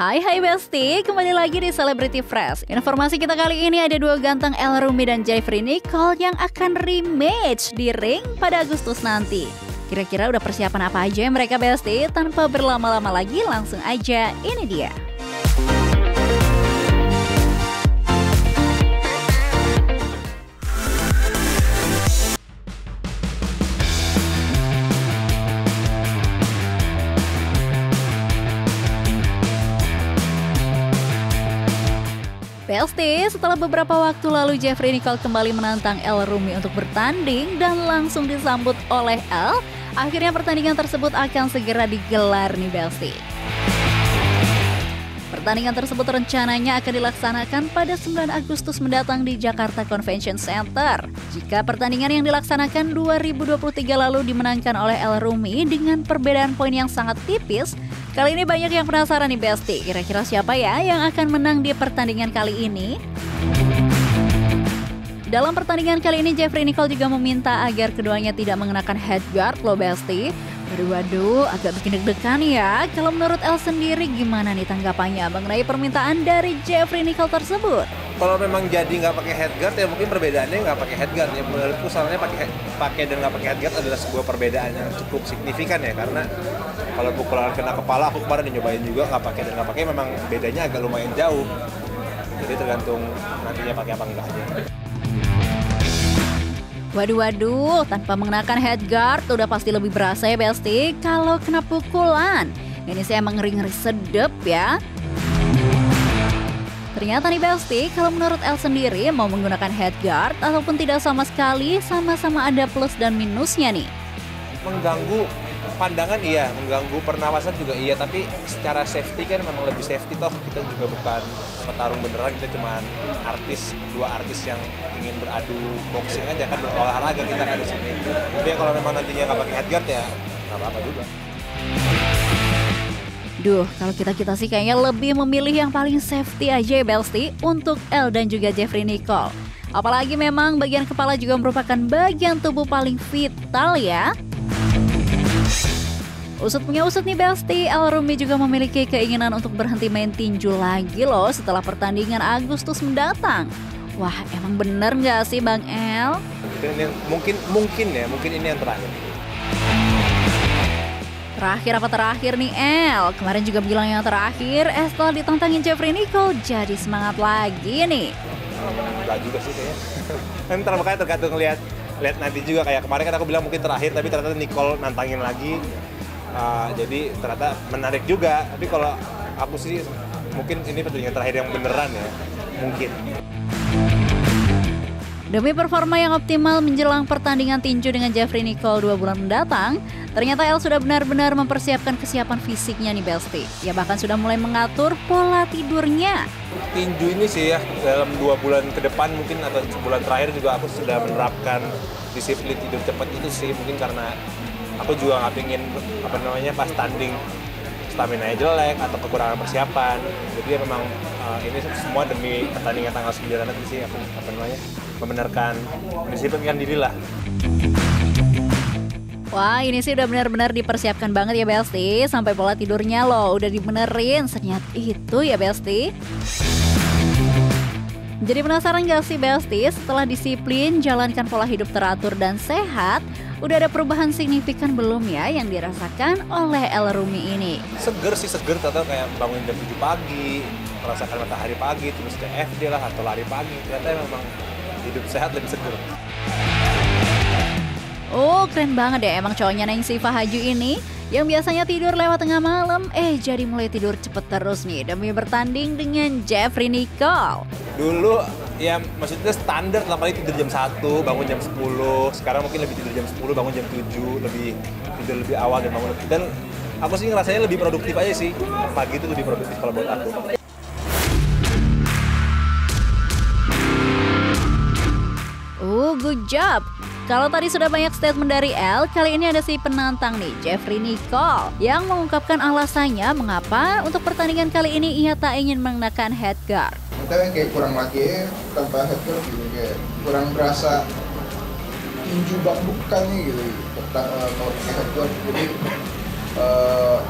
Hai Besti, kembali lagi di Celebrity Fresh. Informasi kita kali ini ada dua ganteng El Rumi dan Jeffrey Nicole yang akan rematch di ring pada Agustus nanti. Kira-kira udah persiapan apa aja mereka Besti? Tanpa berlama-lama lagi langsung aja ini dia. Besti, setelah beberapa waktu lalu Jeffrey Nicole kembali menantang El Rumi untuk bertanding dan langsung disambut oleh El, akhirnya pertandingan tersebut akan segera digelar nih Besti. Pertandingan tersebut rencananya akan dilaksanakan pada 9 Agustus mendatang di Jakarta Convention Center. Jika pertandingan yang dilaksanakan 2023 lalu dimenangkan oleh El Rumi dengan perbedaan poin yang sangat tipis, kali ini banyak yang penasaran nih Besti, kira-kira siapa ya yang akan menang di pertandingan kali ini? Dalam pertandingan kali ini Jeffrey Nicole juga meminta agar keduanya tidak mengenakan headguard loh Besti. Waduh, agak bikin deg-degan ya. Kalau menurut El sendiri gimana nih tanggapannya mengenai permintaan dari Jeffrey Nicole tersebut? Kalau memang jadi nggak pakai headguard ya mungkin perbedaannya nggak pakai headguard ya. Menurutku soalnya pakai dan nggak pakai headguard adalah sebuah perbedaan yang cukup signifikan ya, karena kalau pukulan kena kepala aku kemarin nyobain juga nggak pakai dan nggak pakai memang bedanya agak lumayan jauh. Jadi tergantung nantinya pakai apa enggak aja. Waduh, tanpa mengenakan headguard udah pasti lebih berasa ya Besti kalau kena pukulan. Ini sih emang ngeri-ngeri sedep ya. Ternyata nih Besti, kalau menurut El sendiri mau menggunakan headguard ataupun tidak sama sekali, sama-sama ada plus dan minusnya nih. Mengganggu pandangan iya, mengganggu pernapasan juga iya, tapi secara safety kan memang lebih safety toh. Kita juga bukan petarung beneran, kita cuma dua artis yang ingin beradu boxing aja kan, berolahraga kita kan di sini. Tapi kalau memang nantinya nggak pakai headguard ya nggak apa-apa juga. Duh, kalau kita sih kayaknya lebih memilih yang paling safety aja ya Besti untuk El dan juga Jeffrey Nicole. Apalagi memang bagian kepala juga merupakan bagian tubuh paling vital ya. Usut punya usut nih Besti, El Rumi juga memiliki keinginan untuk berhenti main tinju lagi loh setelah pertandingan Agustus mendatang. Wah, emang bener nggak sih Bang El? Mungkin ini yang terakhir. Terakhir apa terakhir nih El? Kemarin juga bilang yang terakhir, setelah ditantangin Jeffrey Nicole jadi semangat lagi nih. Enggak juga sih kayaknya. Kan tergantung lihat nanti juga, kayak kemarin kan aku bilang mungkin terakhir tapi ternyata Nicole nantangin lagi. Jadi ternyata menarik juga. Tapi kalau aku sih mungkin ini pertandingan terakhir yang beneran ya, mungkin. Demi performa yang optimal menjelang pertandingan tinju dengan Jeffrey Nicole 2 bulan mendatang, ternyata El sudah benar-benar mempersiapkan kesiapan fisiknya nih Besti. Ia bahkan sudah mulai mengatur pola tidurnya. Tinju ini sih ya, dalam 2 bulan ke depan mungkin atau sebulan terakhir juga aku sudah menerapkan disiplin tidur cepat itu sih, mungkin karena aku juga nggak pingin pas tanding stamina jelek atau kekurangan persiapan. Jadi ya memang ini semua demi pertandingan tanggal 9 nanti sih aku membenarkan disiplinkan diri lah. Wah, ini sih udah benar-benar dipersiapkan banget ya Besti. Sampai pola tidurnya loh udah dibenerin, senyat itu ya Besti. Jadi penasaran gak sih Besti, setelah disiplin, jalankan pola hidup teratur dan sehat, udah ada perubahan signifikan belum ya yang dirasakan oleh El Rumi ini? Seger, atau kayak bangun jam 7 pagi, merasakan matahari pagi, terus ke FD lah atau lari pagi. Ternyata memang hidup sehat lebih seger. Oh, keren banget ya emang cowoknya Neng Siva Haju ini, yang biasanya tidur lewat tengah malam, jadi mulai tidur cepet terus nih demi bertanding dengan Jeffrey Nicole. Dulu ya maksudnya standar lah, paling tidur jam 1, bangun jam 10. Sekarang mungkin lebih tidur jam 10, bangun jam 7, tidur lebih awal dan bangun lebih. Dan aku sih ngerasanya lebih produktif aja sih. Pagi itu lebih produktif kalau buat aku. Good job. Kalau tadi sudah banyak statement dari El, kali ini ada si penantang nih, Jeffrey Nicole, yang mengungkapkan alasannya mengapa untuk pertandingan kali ini ia tak ingin mengenakan headguard. Kita kayak kurang lagi tanpa headguard gitu, kayak kurang berasa tinju bak bukannya gitu, kalau pakai headguard. Jadi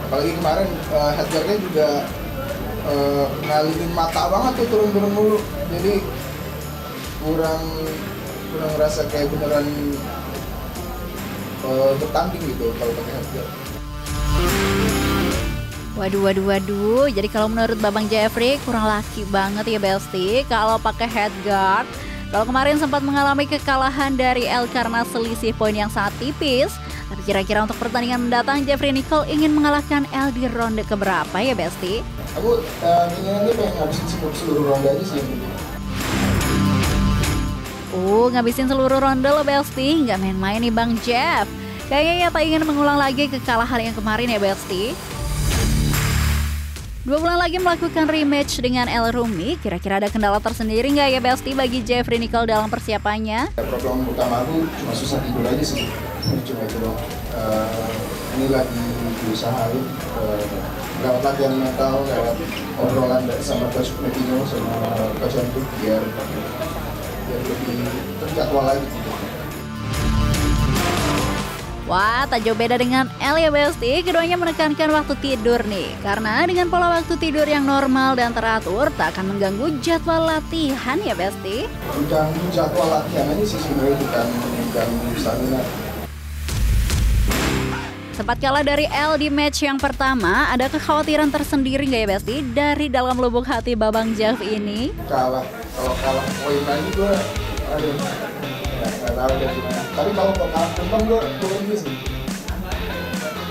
apalagi kemarin headguardnya juga ngalihin mata banget tuh turun-turun mulu, jadi kurang ngerasa kayak beneran bertanding gitu kalau pakai headgear. Waduh. Jadi kalau menurut Babang Jeffrey kurang laki banget ya Besti kalau pakai headguard. Kalau kemarin sempat mengalami kekalahan dari El karena selisih poin yang sangat tipis. Tapi kira-kira untuk pertandingan mendatang Jeffrey Nicole ingin mengalahkan El di ronde keberapa ya Besti? Aku inginnya pengen ngabisin seluruh ronde aja sih. Ngabisin seluruh ronde lo Besti, nggak main-main nih Bang Jeff. Kayaknya ya tak ingin mengulang lagi kekalahan yang kemarin ya Besti. 2 bulan lagi melakukan rematch dengan El Rumi, kira-kira ada kendala tersendiri nggak ya Besti bagi Jeffrey Nicole dalam persiapannya? Problem utama aku cuma susah tidur aja sih, cuma itu doang. Ini lagi diusahain lewat latihan mental, lewat obrolan sama Coach Metino sama Coach Antuk biar lebih terjadwal lagi gitu. Wah, tak jauh beda dengan El ya Besti, keduanya menekankan waktu tidur nih. Karena dengan pola waktu tidur yang normal dan teratur, tak akan mengganggu jadwal latihan ya Besti. Mengganggu jadwal latihan aja sih sebenarnya, bukan mengganggu stamina. Sempat kalah dari El di match yang pertama, ada kekhawatiran tersendiri nggak ya Besti dari dalam lubuk hati Babang Jeff ini? Kalau kalah poin lagi gue, aduh, nggak tahu deh gimana. Tapi kalau kalah tumbang gue ini sih.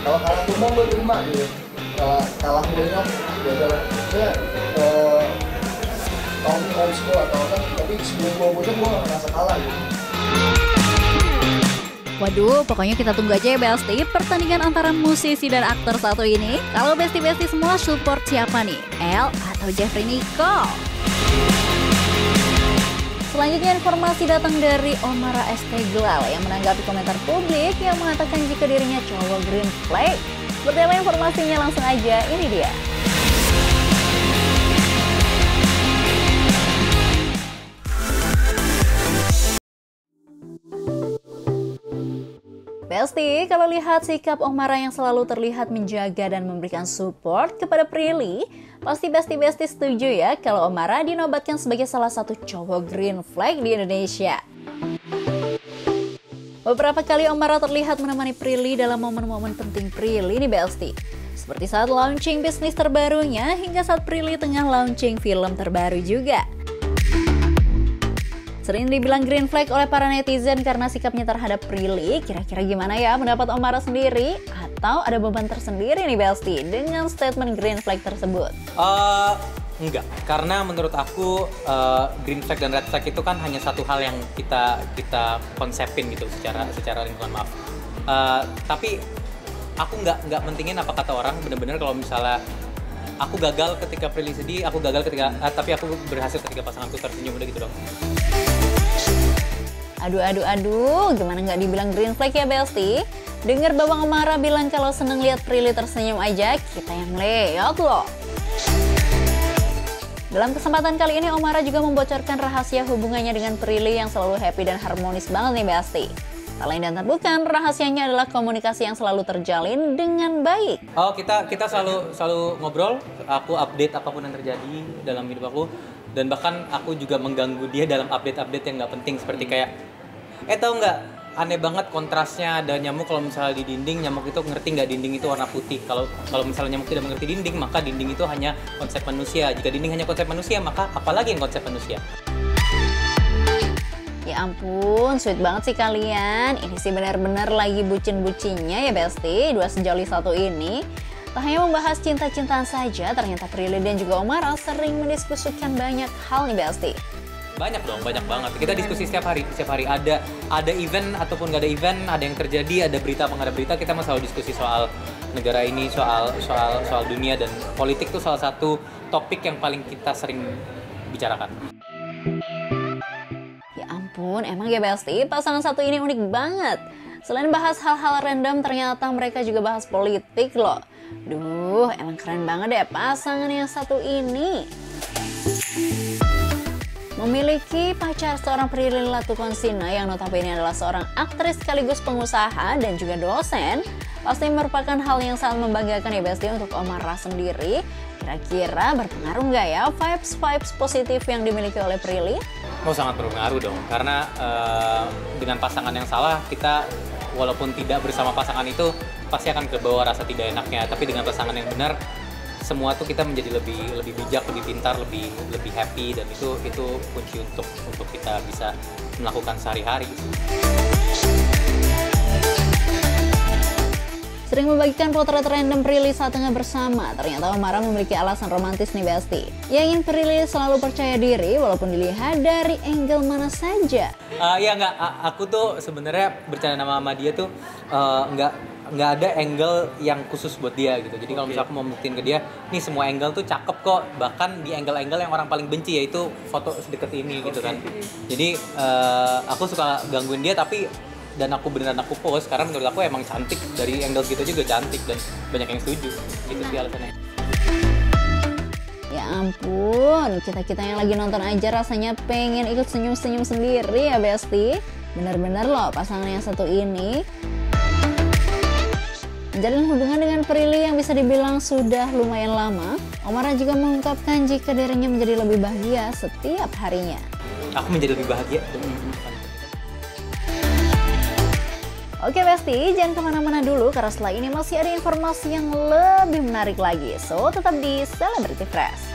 Kalau kalah tumbang gue terima gitu. Kalah poinnya ya udah, ya tahun old school atau apa. Tapi sebelum gue nggak merasa kalah gitu. Waduh, pokoknya kita tunggu aja ya Besti pertandingan antara musisi dan aktor satu ini. Kalau Besti-Besti semua support siapa nih? El atau Jeffrey Nicole? Selanjutnya informasi datang dari Omara Esteglal yang menanggapi komentar publik yang mengatakan jika dirinya cowok green flag. Seperti apa informasinya, langsung aja, ini dia. Besti, kalau lihat sikap Omara yang selalu terlihat menjaga dan memberikan support kepada Prilly, pasti Besti-Besti setuju ya kalau Omara dinobatkan sebagai salah satu cowok green flag di Indonesia. Beberapa kali Omara terlihat menemani Prilly dalam momen-momen penting Prilly nih Besti. Seperti saat launching bisnis terbarunya hingga saat Prilly tengah launching film terbaru juga. Sering dibilang green flag oleh para netizen karena sikapnya terhadap Prilly. Kira-kira gimana ya pendapat Omara sendiri? Atau ada beban tersendiri nih Besti dengan statement green flag tersebut? Enggak, karena menurut aku green flag dan red flag itu kan hanya satu hal yang kita konsepin gitu secara lingkungan, maaf. Tapi aku nggak mentingin apa kata orang. Bener-bener kalau misalnya aku gagal ketika Prilly sedih, aku gagal ketika tapi aku berhasil ketika pasanganku tersenyum, udah gitu dong. Aduh, gimana nggak dibilang green flag ya Besti? Dengar Babang Omara bilang kalau seneng lihat Prilly tersenyum aja, kita yang lihat loh. Dalam kesempatan kali ini Omara juga membocorkan rahasia hubungannya dengan Prilly yang selalu happy dan harmonis banget nih Besti. Tak lain dan tak bukan, rahasianya adalah komunikasi yang selalu terjalin dengan baik. Kita selalu ngobrol, aku update apapun yang terjadi dalam hidup aku, dan bahkan aku juga mengganggu dia dalam update-update yang nggak penting, seperti kayak tahu nggak, aneh banget kontrasnya ada nyamuk. Kalau misalnya di dinding, nyamuk itu ngerti nggak dinding itu warna putih. Kalau misalnya nyamuk tidak mengerti dinding, maka dinding itu hanya konsep manusia. Jika dinding hanya konsep manusia, maka apalagi yang konsep manusia? Ya ampun, sweet banget sih kalian. Ini sih benar-benar lagi bucin-bucinnya ya Besti, dua sejoli satu ini. Tak hanya membahas cinta-cintaan saja, ternyata Prilly dan juga Omara sering mendiskusikan banyak hal nih Besti. Banyak dong, banyak banget. Kita diskusi setiap hari. Ada event ataupun nggak ada event, ada yang terjadi, ada berita apa nggak ada berita, kita selalu diskusi soal negara ini, soal dunia, dan politik tuh salah satu topik yang paling kita sering bicarakan. Ya ampun, emang ya Besti, pasangan satu ini unik banget. Selain bahas hal-hal random, ternyata mereka juga bahas politik loh. Duh, emang keren banget deh pasangan yang satu ini. Memiliki pacar seorang Prilly Latuconsina yang notabene adalah seorang aktris sekaligus pengusaha dan juga dosen, pasti merupakan hal yang sangat membanggakan ya Besti untuk Omara sendiri. Kira-kira berpengaruh nggak ya vibes positif yang dimiliki oleh Prilly? Oh, sangat berpengaruh dong, karena dengan pasangan yang salah kita walaupun tidak bersama pasangan itu pasti akan kebawa rasa tidak enaknya, tapi dengan pasangan yang benar semua tuh kita menjadi lebih bijak, lebih pintar, lebih happy, dan itu kunci untuk kita bisa melakukan sehari-hari. Sering membagikan potret random Prilly saat tengah bersama, ternyata Omaran memiliki alasan romantis nih Besti. Yang ingin Prilly selalu percaya diri walaupun dilihat dari angle mana saja. Ya nggak, aku tuh sebenarnya bercanda sama dia tuh nggak ada angle yang khusus buat dia gitu. Jadi kalau misalnya aku mau buktiin ke dia, nih semua angle tuh cakep kok. Bahkan di angle-angle yang orang paling benci yaitu foto sedekat ini gitu kan. Jadi aku suka gangguin dia dan aku beneran aku post karena menurut aku emang cantik, dari angle kita juga cantik dan banyak yang setuju. Gitu sih alasannya. Ya ampun, kita yang lagi nonton aja rasanya pengen ikut senyum-senyum sendiri ya Besti. Bener-bener loh pasangan yang satu ini menjalin hubungan dengan Prilly yang bisa dibilang sudah lumayan lama. Omaran juga mengungkapkan jika dirinya menjadi lebih bahagia setiap harinya. Aku menjadi lebih bahagia. Oke Besti, jangan kemana-mana dulu karena setelah ini masih ada informasi yang lebih menarik lagi. So, tetap di Celebrity Fresh.